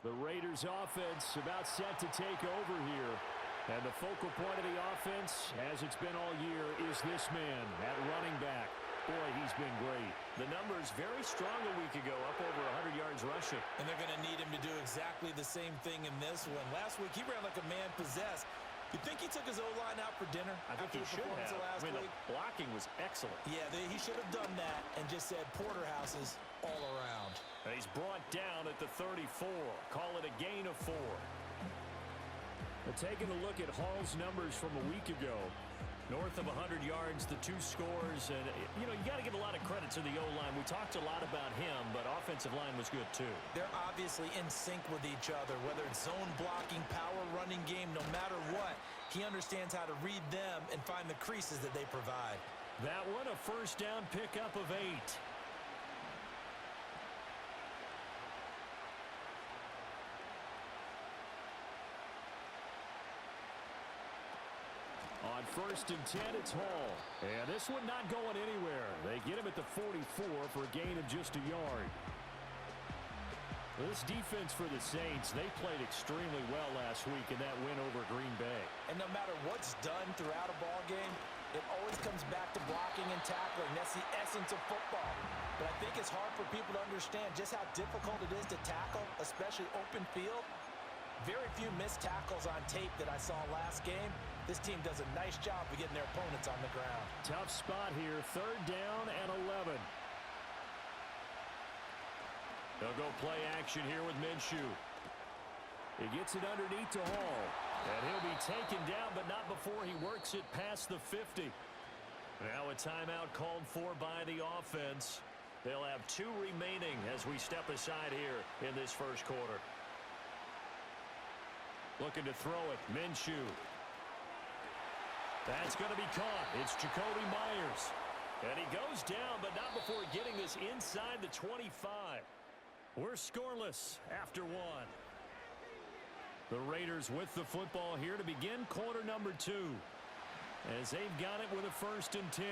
The Raiders offense about set to take over here. And the focal point of the offense, as it's been all year, is this man at running back. Boy, he's been great. The numbers very strong a week ago, up over 100 yards rushing. And they're going to need him to do exactly the same thing in this one. Last week, he ran like a man possessed. You think he took his O-line out for dinner? I think he should have. Last week? The blocking was excellent. Yeah, he should have done that and just said porterhouses all around. And he's brought down at the 34. Call it a gain of 4. But taking a look at Hall's numbers from a week ago, north of 100 yards, the 2 scores. And, you got to give a lot of credit to the O-line. We talked a lot about him, but offensive line was good, too. They're obviously in sync with each other, whether it's zone blocking, power running game, no matter what. He understands how to read them and find the creases that they provide. That one, a first down pickup of 8. On 1st and 10, it's Hall. And this one not going anywhere. They get him at the 44 for a gain of just a yard. This defense for the Saints, they played extremely well last week in that win over Green Bay. And no matter what's done throughout a ball game, it always comes back to blocking and tackling. That's the essence of football. But I think it's hard for people to understand just how difficult it is to tackle, especially open field. Very few missed tackles on tape that I saw last game. This team does a nice job of getting their opponents on the ground. Tough spot here, 3rd down and 11. They'll go play action here with Minshew. He gets it underneath to Hall. And he'll be taken down, but not before he works it past the 50. Now a timeout called for by the offense. They'll have 2 remaining as we step aside here in this first quarter. Looking to throw it, Minshew. That's going to be caught. It's Jacoby Myers. And he goes down, but not before getting this inside the 25. We're scoreless after 1. The Raiders with the football here to begin quarter number 2. As they've got it with a 1st and 10.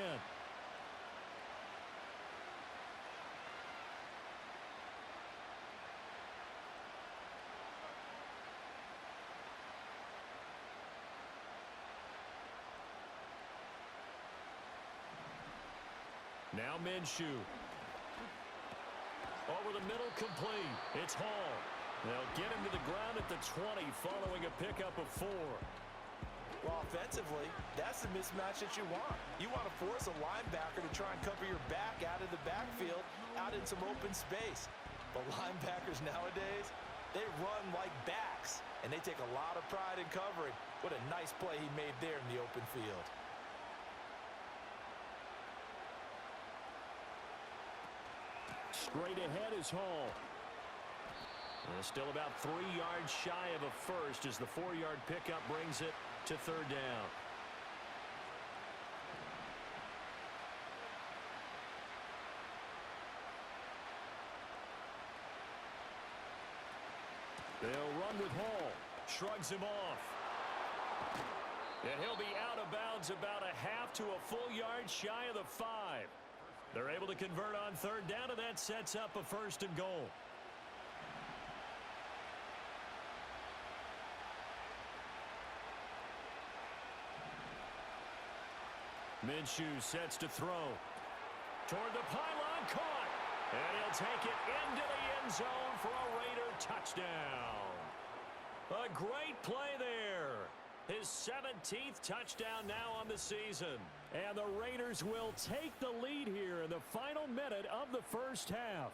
Now Minshew. Over the middle, complete. It's Hall. They'll get him to the ground at the 20 following a pickup of 4. Well, offensively, that's the mismatch that you want. You want to force a linebacker to try and cover your back out of the backfield, out in some open space. But linebackers nowadays, they run like backs, and they take a lot of pride in covering. What a nice play he made there in the open field. Straight ahead is Hall. Still about 3 yards shy of a first as the 4-yard pickup brings it to 3rd down. They'll run with Hall. Shrugs him off. And he'll be out of bounds about a half to a full yard shy of the 5. They're able to convert on 3rd down, and that sets up a 1st and goal. Minshew sets to throw. Toward the pylon, caught. And he'll take it into the end zone for a Raider touchdown. A great play there. His 17th touchdown now on the season. And the Raiders will take the lead here in the final minute of the first half.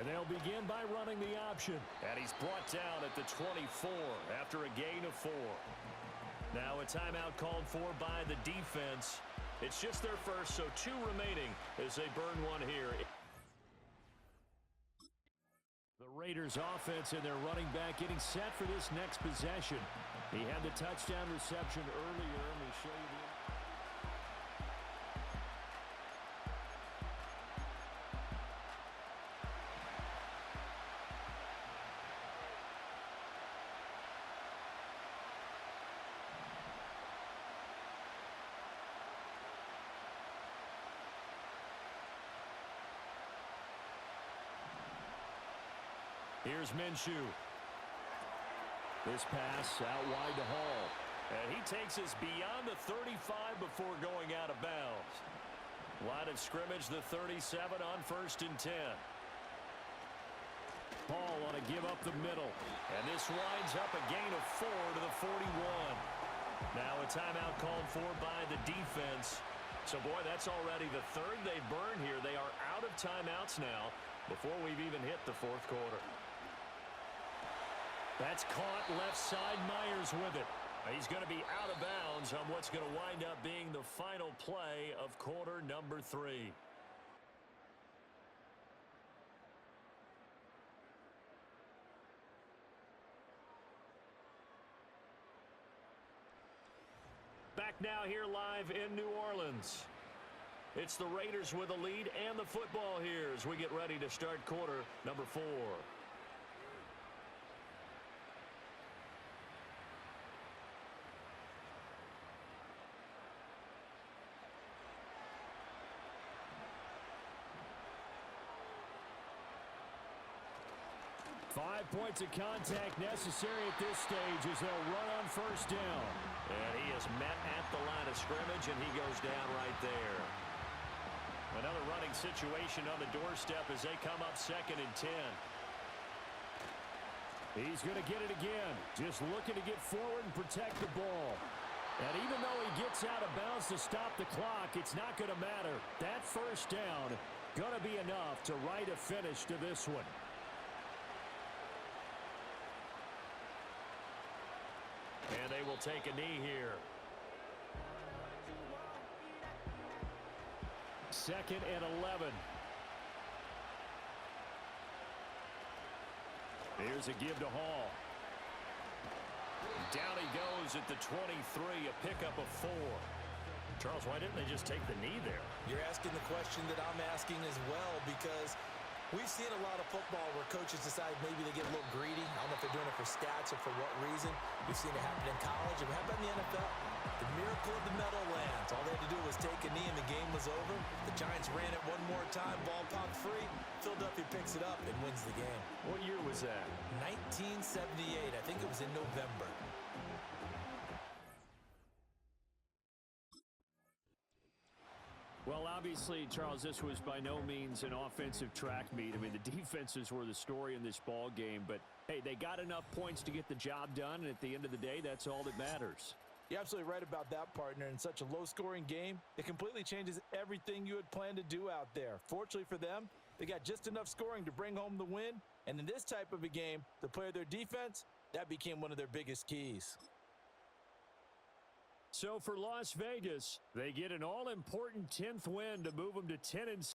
And they'll begin by running the option. And he's brought down at the 24 after a gain of 4. Now a timeout called for by the defense. It's just their first, so 2 remaining as they burn one here. The Raiders offense and their running back getting set for this next possession. He had the touchdown reception earlier, and we show you the... Here's Minshew. This pass out wide to Hall. And he takes us beyond the 35 before going out of bounds. Line of scrimmage, the 37 on 1st and 10. Hall on a give up the middle. And this winds up a gain of 4 to the 41. Now a timeout called for by the defense. So, boy, that's already the 3rd they've burned here. They are out of timeouts now before we've even hit the 4th quarter. That's caught left side. Myers with it. He's going to be out of bounds on what's going to wind up being the final play of quarter number 3. Back now here live in New Orleans. It's the Raiders with a lead and the football here as we get ready to start quarter number 4. 5 points of contact necessary at this stage as they'll run on 1st down. And he is met at the line of scrimmage, and he goes down right there. Another running situation on the doorstep as they come up 2nd and 10. He's going to get it again. Just looking to get forward and protect the ball. And even though he gets out of bounds to stop the clock, it's not going to matter. That 1st down going to be enough to write a finish to this one. And they will take a knee here. 2nd and 11. Here's a give to Hall. Down he goes at the 23, a pickup of 4. Charles, why didn't they just take the knee there? You're asking the question that I'm asking as well, because we've seen a lot of football where coaches decide maybe they get a little greedy. I don't know if they're doing it for stats or for what reason. We've seen it happen in college, and it happened in the NFL. The miracle of the Meadowlands. All they had to do was take a knee, and the game was over. The Giants ran it one more time. Ball popped free. Philadelphia picks it up and wins the game. What year was that? 1978. I think it was in November. Well, obviously, Charles, this was by no means an offensive track meet. I mean, the defenses were the story in this ball game. But, hey, they got enough points to get the job done, and at the end of the day, that's all that matters. You're absolutely right about that, partner. In such a low-scoring game, it completely changes everything you had planned to do out there. Fortunately for them, they got just enough scoring to bring home the win. And in this type of a game, to play their defense, that became one of their biggest keys. So for Las Vegas, they get an all-important 10th win to move them to 10-6.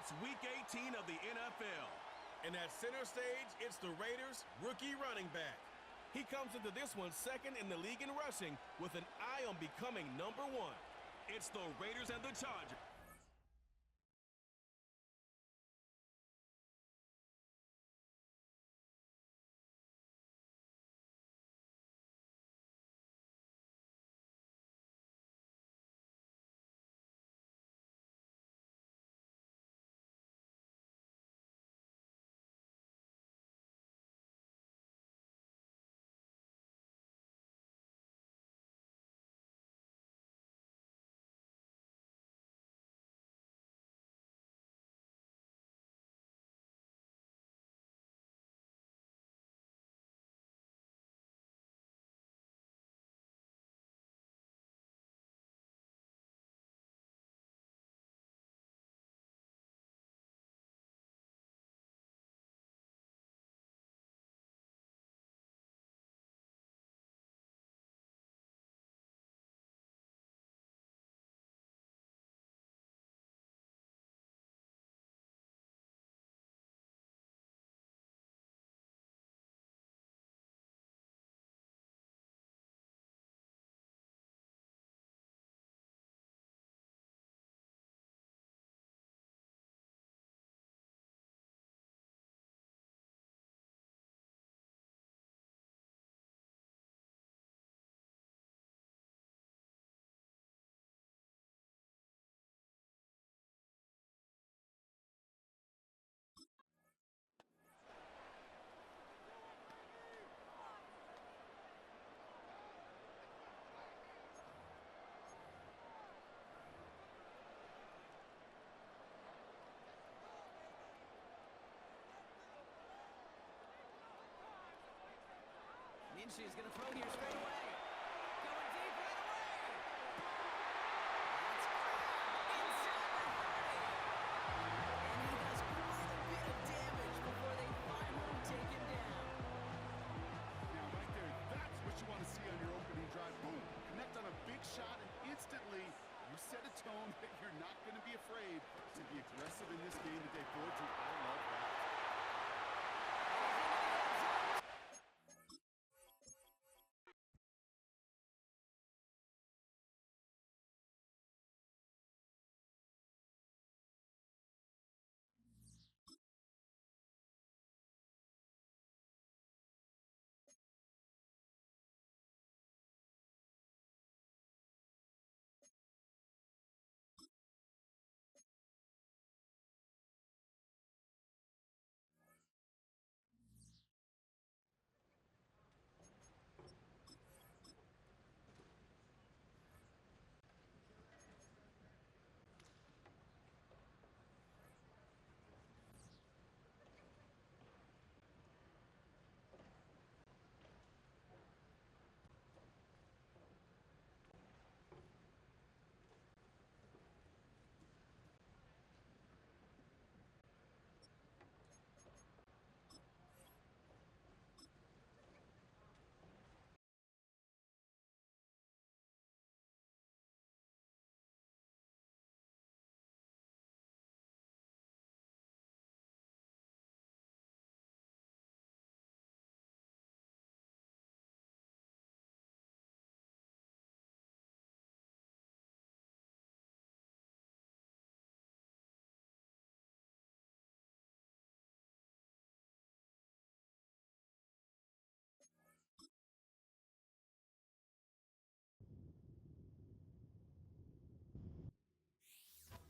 It's Week 18 of the NFL. And at center stage, it's the Raiders' rookie running back. He comes into this one second in the league in rushing with an eye on becoming number one. It's the Raiders and the Chargers. Minshew's going to throw here straight away. Going deep right away. That's grabbed inside the 30. And he does quite a bit of damage before they finally take him down. Now, right there, that's what you want to see on your opening drive. Boom, connect on a big shot, and instantly you set a tone that you're not going to be afraid to be aggressive in this game today. Boy, do I love that.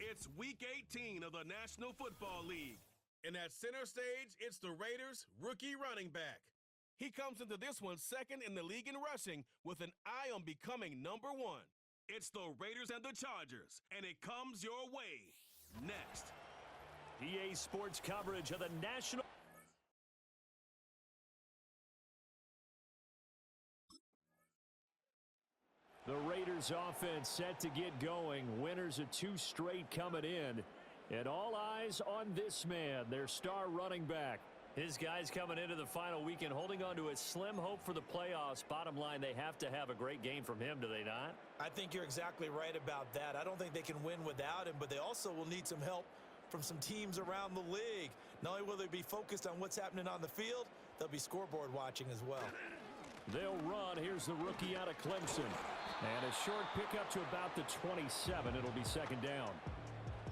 It's Week 18 of the National Football League. And at center stage, it's the Raiders' rookie running back. He comes into this one second in the league in rushing with an eye on becoming number one. It's the Raiders and the Chargers, and it comes your way next. EA Sports coverage of the National. The Raiders offense set to get going. Winners of 2 straight coming in. And all eyes on this man, their star running back. His guys coming into the final weekend holding on to a slim hope for the playoffs. Bottom line, they have to have a great game from him, do they not? I think you're exactly right about that. I don't think they can win without him, but they also will need some help from some teams around the league. Not only will they be focused on what's happening on the field, they'll be scoreboard watching as well. They'll run. Here's the rookie out of Clemson. And a short pickup to about the 27. It'll be second down.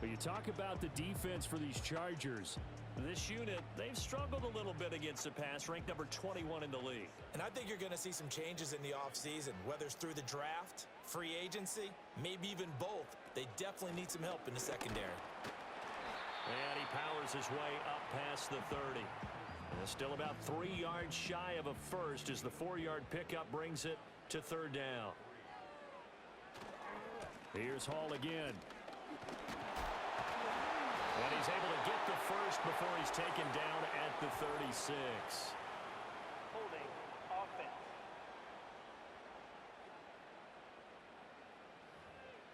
But you talk about the defense for these Chargers. This unit, they've struggled a little bit against the pass, ranked number 21 in the league. And I think you're going to see some changes in the offseason, whether it's through the draft, free agency, maybe even both. They definitely need some help in the secondary. And he powers his way up past the 30. And still about 3 yards shy of a first as the 4-yard pickup brings it to third down. Here's Hall again. And he's able to get the first before he's taken down at the 36. Holding offense.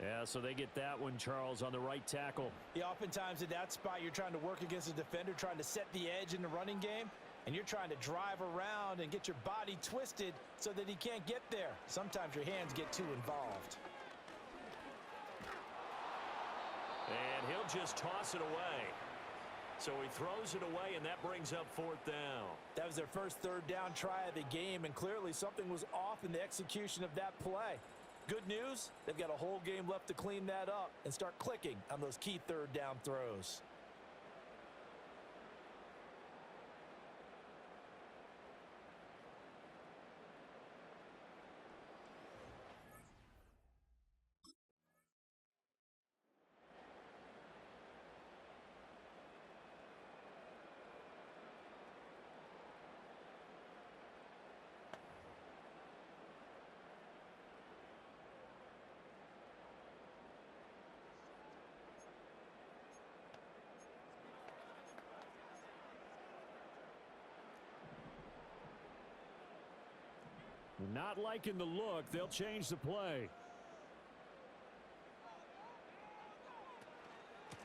Yeah, so they get that one, Charles, on the right tackle. Yeah, oftentimes in that spot, you're trying to work against a defender, trying to set the edge in the running game, and you're trying to drive around and get your body twisted so that he can't get there. Sometimes your hands get too involved. And he'll just toss it away. So he throws it away, and that brings up fourth down. That was their first third down try of the game, and clearly something was off in the execution of that play. Good news, they've got a whole game left to clean that up and start clicking on those key third down throws. Not liking the look. They'll change the play.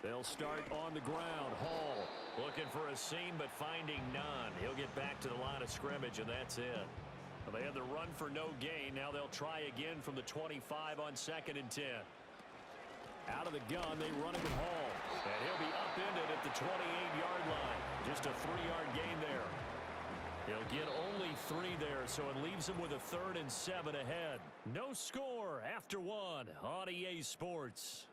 They'll start on the ground. Hall looking for a seam, but finding none. He'll get back to the line of scrimmage, and that's it. Well, they had the run for no gain. Now they'll try again from the 25 on 2nd and 10. out of the gun. They run it with Hall. And he'll be upended at the 28-yard line. Just a 3-yard gain there. He'll get only 3 there, so it leaves him with a 3rd and 7 ahead. No score after 1 on EA Sports.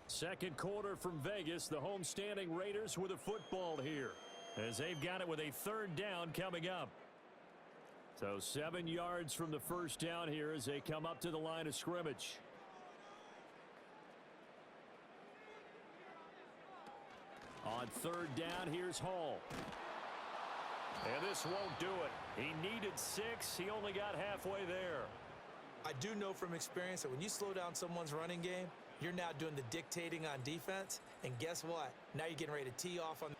Second quarter from Vegas. The homestanding Raiders with a football here, as they've got it with a 3rd down coming up. So 7 yards from the first down here as they come up to the line of scrimmage. On 3rd down, here's Hall. And this won't do it. He needed 6. He only got halfway there. I do know from experience that when you slow down someone's running game, you're now doing the dictating on defense. And guess what? Now you're getting ready to tee off on.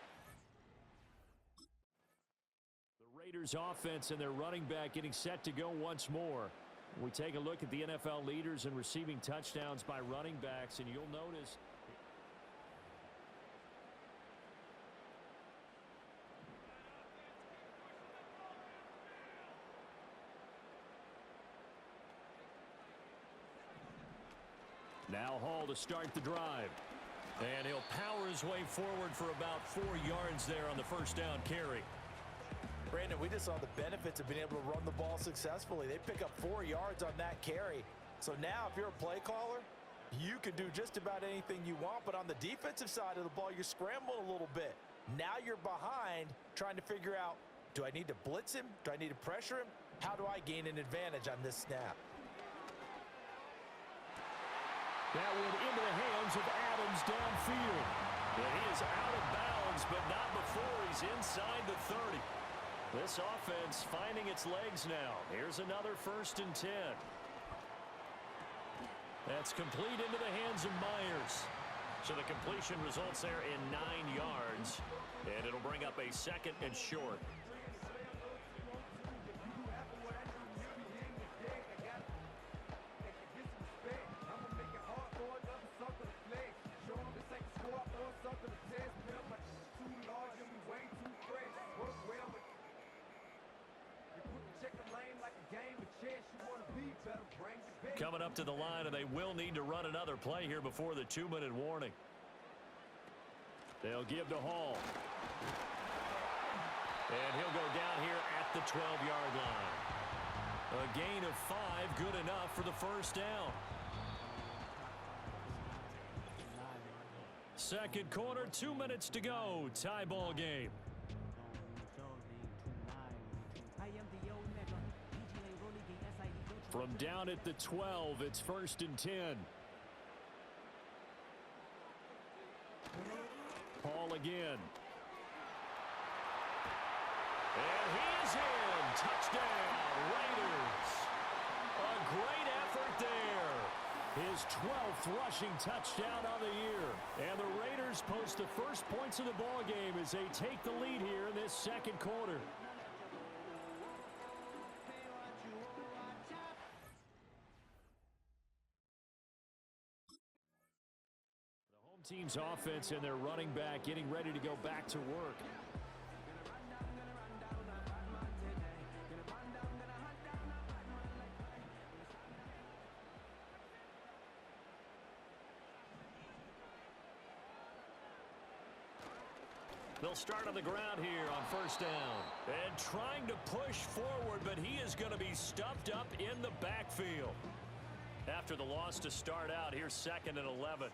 The Raiders offense and their running back getting set to go once more. We take a look at the NFL leaders in receiving touchdowns by running backs, and you'll notice now Hall to start the drive. And he'll power his way forward for about 4 yards there on the first down carry. Brandon, we just saw the benefits of being able to run the ball successfully. They pick up 4 yards on that carry. So now if you're a play caller, you can do just about anything you want. But on the defensive side of the ball, you're scrambling a little bit. Now you're behind trying to figure out, do I need to blitz him? Do I need to pressure him? How do I gain an advantage on this snap? that went into the hands of Adams downfield. And he is out of bounds, but not before he's inside the 30. This offense finding its legs now. Here's another 1st and 10. That's complete into the hands of Myers. So the completion results there in 9 yards. And it'll bring up a 2nd and short. coming up to the line, and they will need to run another play here before the 2-minute warning. They'll give to Hall. And he'll go down here at the 12-yard line. A gain of 5, good enough for the first down. Second quarter, 2 minutes to go. Tie ball game. From down at the 12, it's 1st and 10. Paul again. And he is in. Touchdown, Raiders. A great effort there. His 12th rushing touchdown on the year. And the Raiders post the first points of the ball game as they take the lead here in this second quarter. Team's offense and their running back getting ready to go back to work. They'll start on the ground here on first down. And trying to push forward, but he is going to be stuffed up in the backfield. After the loss to start out, here's 2nd and 11.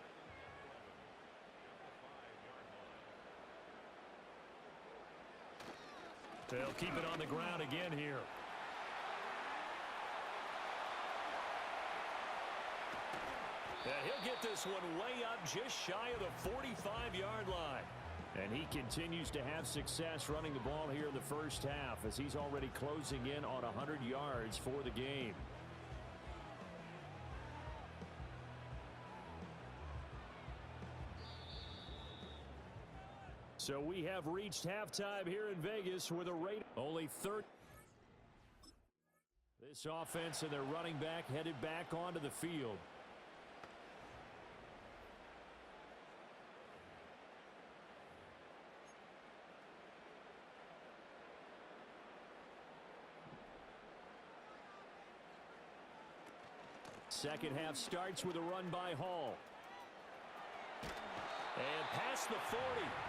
They'll keep it on the ground again here. And he'll get this one way up just shy of the 45-yard line. And he continues to have success running the ball here in the first half as he's already closing in on 100 yards for the game. So we have reached halftime here in Vegas with a rate only 30. This offense and their running back headed back onto the field. Second half starts with a run by Hall. And past the 40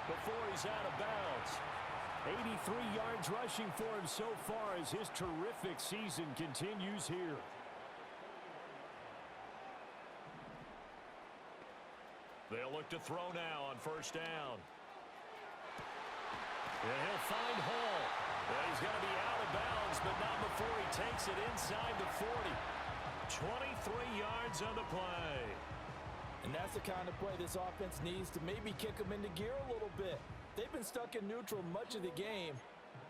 before he's out of bounds. 83 yards rushing for him so far as his terrific season continues here. They'll look to throw now on first down. And he'll find Hall. And he's going to be out of bounds, but not before he takes it inside the 40. 23 yards on the play. And that's the kind of play this offense needs to maybe kick them into gear a little bit. They've been stuck in neutral much of the game.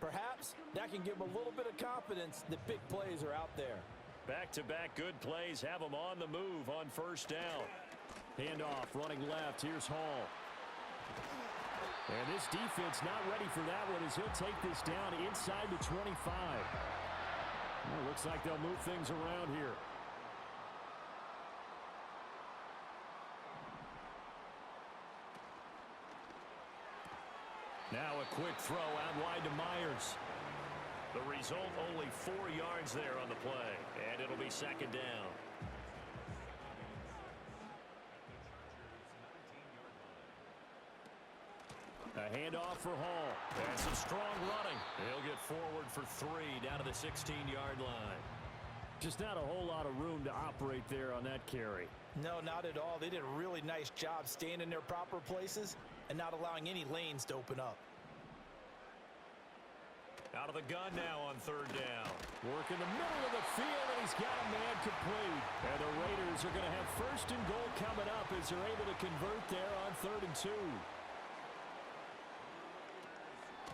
Perhaps that can give them a little bit of confidence that big plays are out there. Back-to-back good plays have them on the move on first down. Handoff running left. Here's Hall. And this defense not ready for that one as he'll take this down inside the 25. Well, looks like they'll move things around here. Now a quick throw out wide to Myers. The result, only 4 yards there on the play, and it'll be second down. A handoff for Hall. And some strong running. He'll get forward for 3 down to the 16-yard line. Just not a whole lot of room to operate there on that carry. No, not at all. They did a really nice job staying in their proper places and not allowing any lanes to open up. Out of the gun now on third down. Work in the middle of the field, and he's got a man complete. And the Raiders are going to have first and goal coming up as they're able to convert there on 3rd and 2.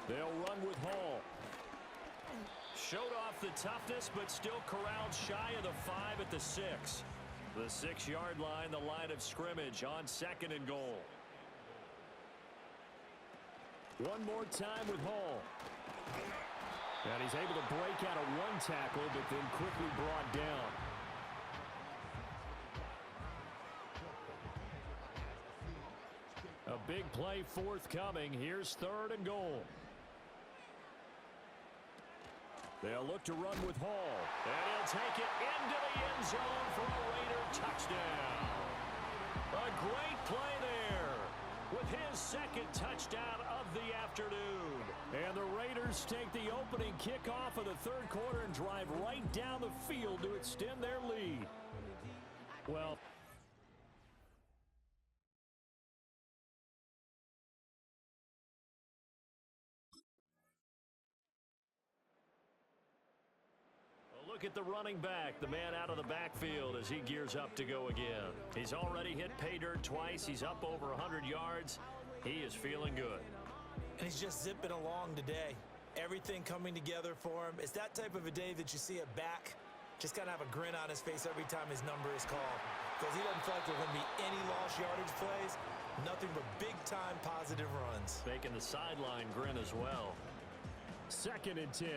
They'll run with Hall. Showed off the toughness, but still corralled shy of the 5 at the 6. The 6-yard line, the line of scrimmage on 2nd and goal. One more time with Hall. And he's able to break out of one tackle, but then quickly brought down. A big play forthcoming. Here's 3rd and goal. They'll look to run with Hall. And he'll take it into the end zone for a Raider touchdown. A great play there with his second touchdown of the afternoon. And the Raiders take the opening kickoff of the third quarter and drive right down the field to extend their lead. Well, look at the running back, the man out of the backfield as he gears up to go again. He's already hit pay dirt twice. He's up over 100 yards. He is feeling good. And he's just zipping along today. Everything coming together for him. It's that type of a day that you see a back just kind of have a grin on his face every time his number is called. Because he doesn't feel like there's going to be any lost yardage plays. Nothing but big-time positive runs. Making the sideline grin as well. 2nd and 10.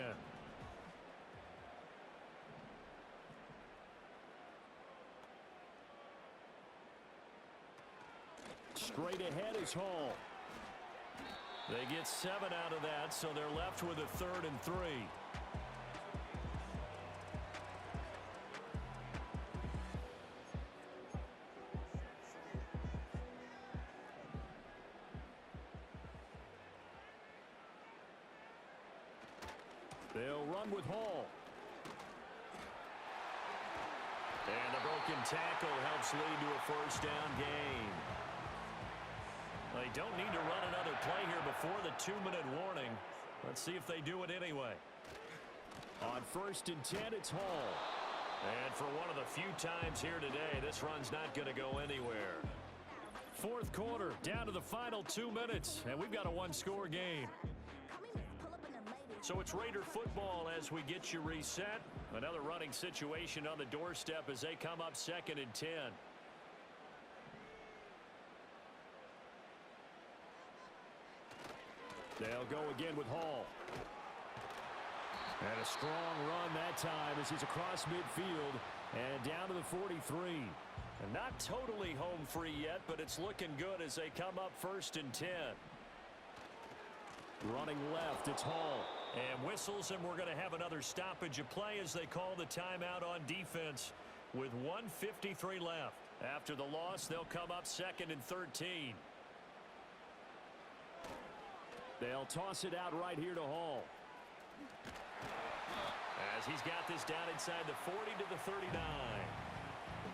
Straight ahead is Hall. They get 7 out of that, so they're left with a 3rd and 3. They'll run with Hall. And the broken tackle helps lead to a first down gain. They don't need to run another play here before the 2-minute warning. Let's see if they do it anyway. On 1st and 10, it's Hall. And for one of the few times here today, this run's not going to go anywhere. 4th quarter, down to the final 2 minutes, and we've got a one-score game. So it's Raider football as we get you reset. Another running situation on the doorstep as they come up 2nd and 10. They'll go again with Hall. And a strong run that time as he's across midfield and down to the 43. And not totally home free yet, but it's looking good as they come up 1st and 10. Running left, it's Hall. And whistles, and we're going to have another stoppage of play as they call the timeout on defense with 1:53 left. After the loss, they'll come up 2nd and 13. They'll toss it out right here to Hall. As he's got this down inside the 40 to the 39.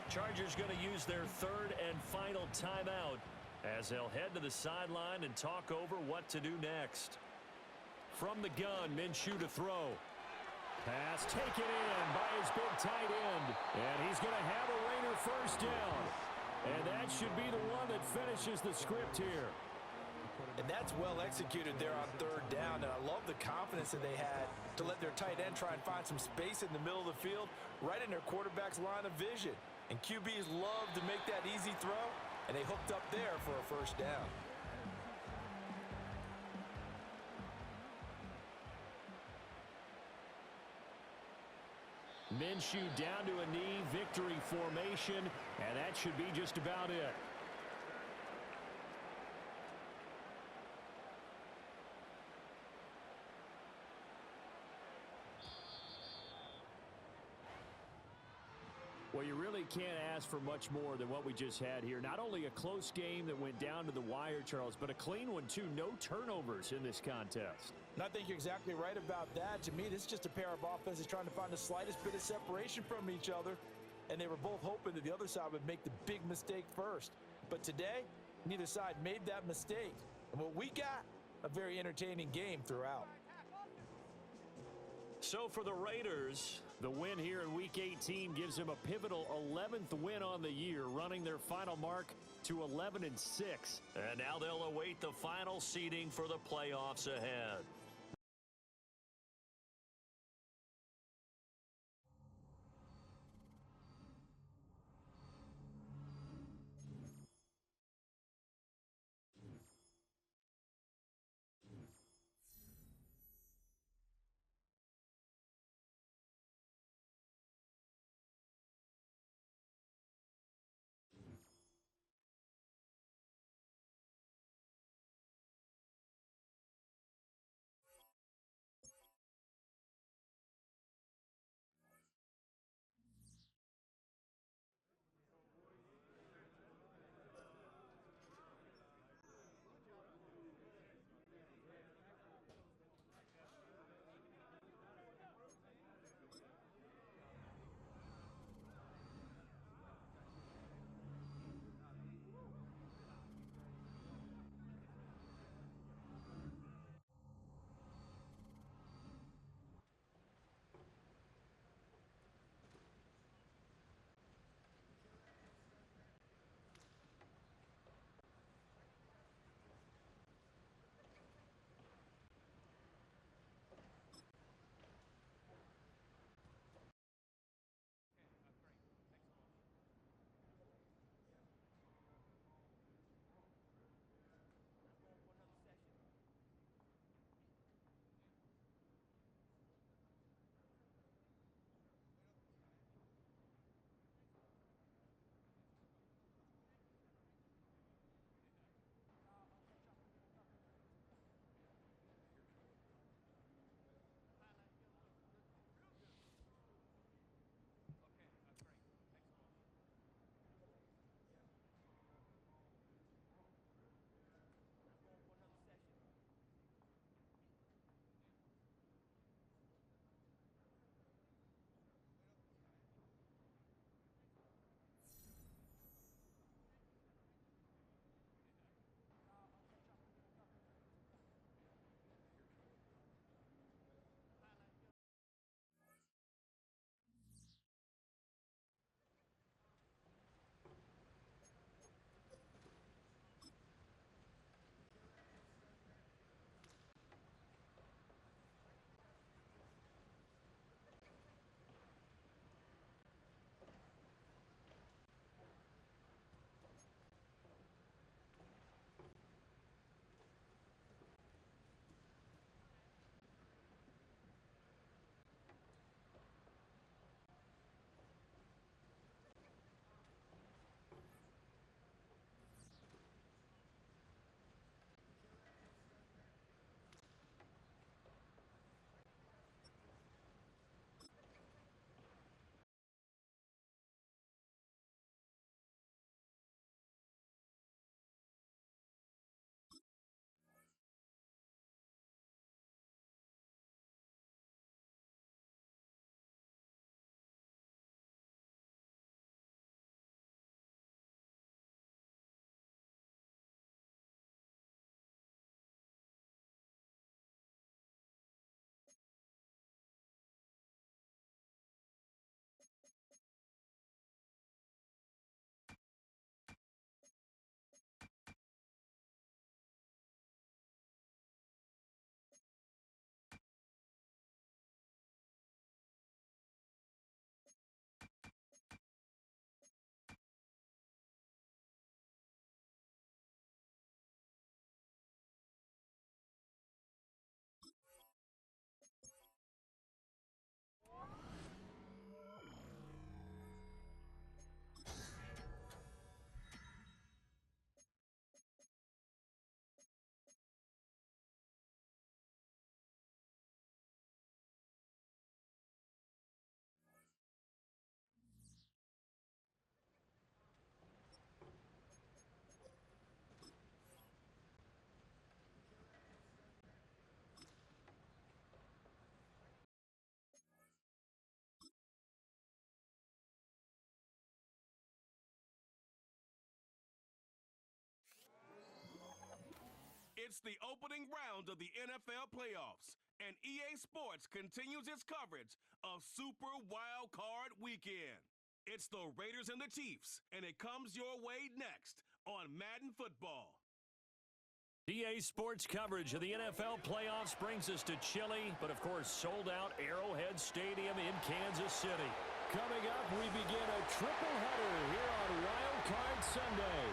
Chargers going to use their 3rd and final timeout as they'll head to the sideline and talk over what to do next. From the gun, Minshew to throw. Pass taken in by his big tight end. And he's going to have a Raider first down. And that should be the one that finishes the script here. And that's well executed there on 3rd down. And I love the confidence that they had to let their tight end try and find some space in the middle of the field, right in their quarterback's line of vision. And QBs love to make that easy throw, and they hooked up there for a first down. Minshew down to a knee, victory formation, and that should be just about it. Well, you really can't ask for much more than what we just had here. Not only a close game that went down to the wire, Charles, but a clean one, too. No turnovers in this contest. And I think you're exactly right about that. To me, this is just a pair of offenses trying to find the slightest bit of separation from each other. And they were both hoping that the other side would make the big mistake first. But today, neither side made that mistake. And what we got, a very entertaining game throughout. So for the Raiders, the win here in Week 18 gives them a pivotal 11th win on the year, running their final mark to 11-6. And now they'll await the final seeding for the playoffs ahead. It's the opening round of the NFL playoffs, and EA Sports continues its coverage of Super Wild Card Weekend. It's the Raiders and the Chiefs, and it comes your way next on Madden Football. EA Sports coverage of the NFL playoffs brings us to chilly, but of course sold-out Arrowhead Stadium in Kansas City. Coming up, we begin a triple header here on Wild Card Sunday,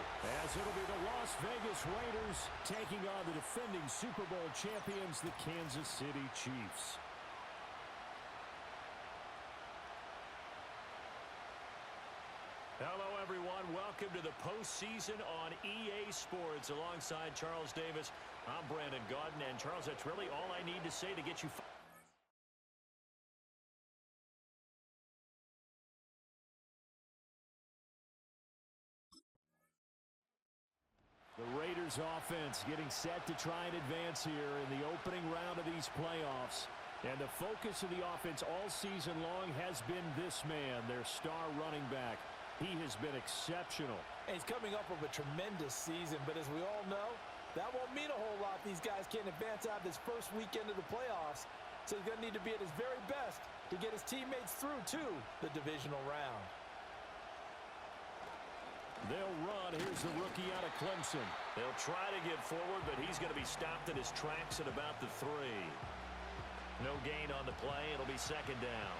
as it'll be the Las Vegas Raiders taking on the defending Super Bowl champions, the Kansas City Chiefs. Hello, everyone. Welcome to the postseason on EA Sports. Alongside Charles Davis, I'm Brandon Gaudin. And, Charles, that's really all I need to say to get you... The Raiders offense getting set to try and advance here in the opening round of these playoffs. And the focus of the offense all season long has been this man, their star running back. He has been exceptional. And he's coming up with a tremendous season, but as we all know, that won't mean a whole lot. These guys can't advance out this first weekend of the playoffs, so he's going to need to be at his very best to get his teammates through to the divisional round. They'll run. Here's the rookie out of Clemson. They'll try to get forward, but he's going to be stopped in his tracks at about the 3. No gain on the play. It'll be second down.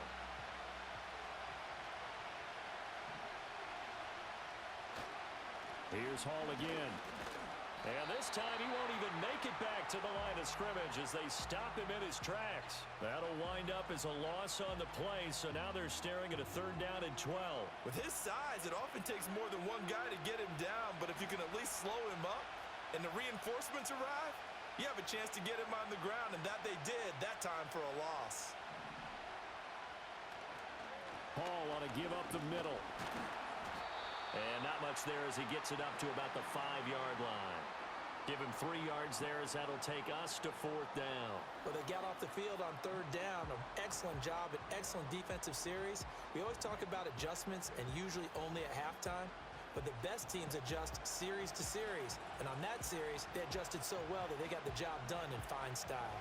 Here's Hall again. And this time he won't even make it back to the line of scrimmage as they stop him in his tracks. That'll wind up as a loss on the play, so now they're staring at a 3rd down and 12. With his size, it often takes more than one guy to get him down, but if you can at least slow him up and the reinforcements arrive, you have a chance to get him on the ground, and that they did that time for a loss. Hall on a give up the middle. And not much there as he gets it up to about the 5-yard line. Give him 3 yards there as that'll take us to 4th down. Well, they got off the field on 3rd down. An excellent job, an excellent defensive series. We always talk about adjustments and usually only at halftime. But the best teams adjust series to series. And on that series, they adjusted so well that they got the job done in fine style.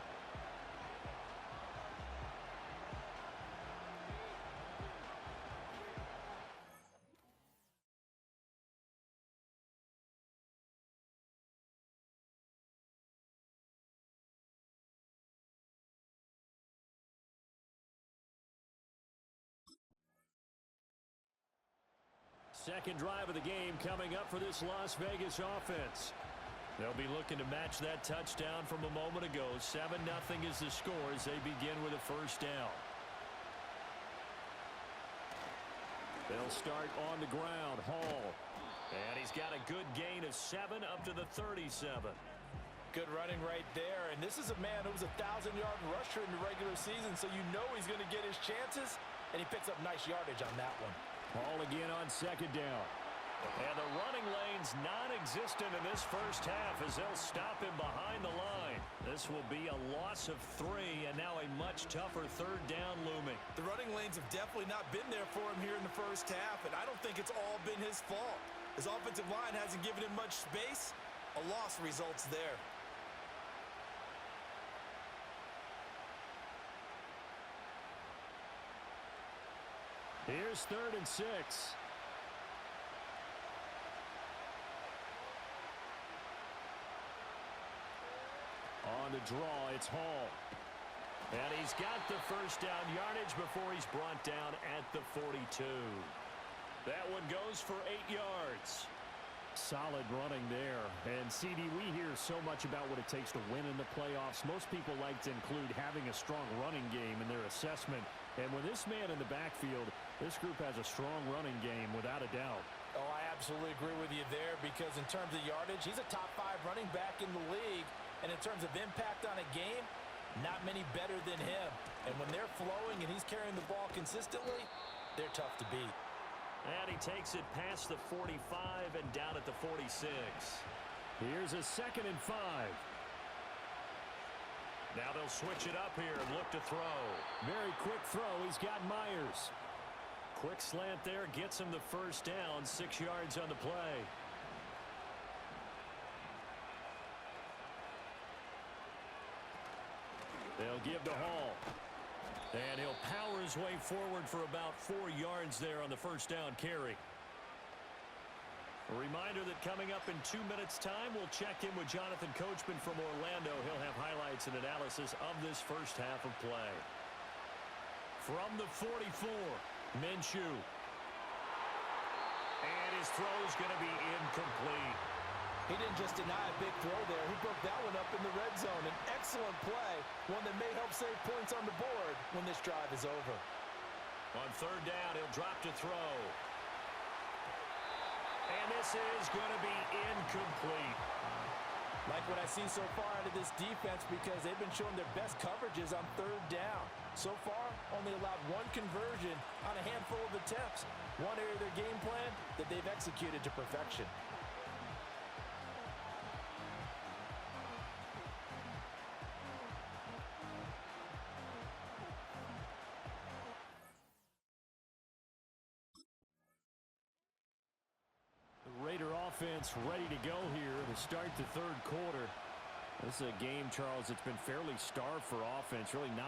Second drive of the game coming up for this Las Vegas offense. They'll be looking to match that touchdown from a moment ago. 7-0 is the score as they begin with a 1st down. They'll start on the ground. Hall. And he's got a good gain of 7 up to the 37. Good running right there. And this is a man who was a 1,000-yard rusher in the regular season, so you know he's going to get his chances. And he picks up nice yardage on that one. Hall again on 2nd down. And the running lane's non-existent in this first half as they'll stop him behind the line. This will be a loss of 3 and now a much tougher 3rd down looming. The running lanes have definitely not been there for him here in the first half, and I don't think it's all been his fault. His offensive line hasn't given him much space. A loss results there. Here's 3rd and 6. On the draw, it's Hall. And he's got the 1st down yardage before he's brought down at the 42. That one goes for 8 yards. Solid running there. And, CD, we hear so much about what it takes to win in the playoffs. Most people like to include having a strong running game in their assessment. And with this man in the backfield, this group has a strong running game without a doubt. Oh, I absolutely agree with you there because in terms of yardage, he's a top 5 running back in the league. And in terms of impact on a game, not many better than him. And when they're flowing and he's carrying the ball consistently, they're tough to beat. And he takes it past the 45 and down at the 46. Here's a 2nd and 5. Now they'll switch it up here and look to throw. Very quick throw. He's got Myers. Quick slant there. Gets him the 1st down. 6 yards on the play. They'll give to Hall. And he'll power his way forward for about 4 yards there on the first down carry. A reminder that coming up in 2 minutes' time, we'll check in with Jonathan Coachman from Orlando. He'll have highlights and analysis of this first half of play. From the 44, Minshew. And his throw's going to be incomplete. He didn't just deny a big throw there. He broke that one up in the red zone. An excellent play, one that may help save points on the board when this drive is over. On third down, he'll drop to throw. And this is going to be incomplete. Like what I see so far out of this defense because they've been showing their best coverages on third down. So far, only allowed one conversion on a handful of attempts. One area of their game plan that they've executed to perfection. Raider offense ready to go here to start the third quarter. This is a game, Charles, that's been fairly starved for offense. Really not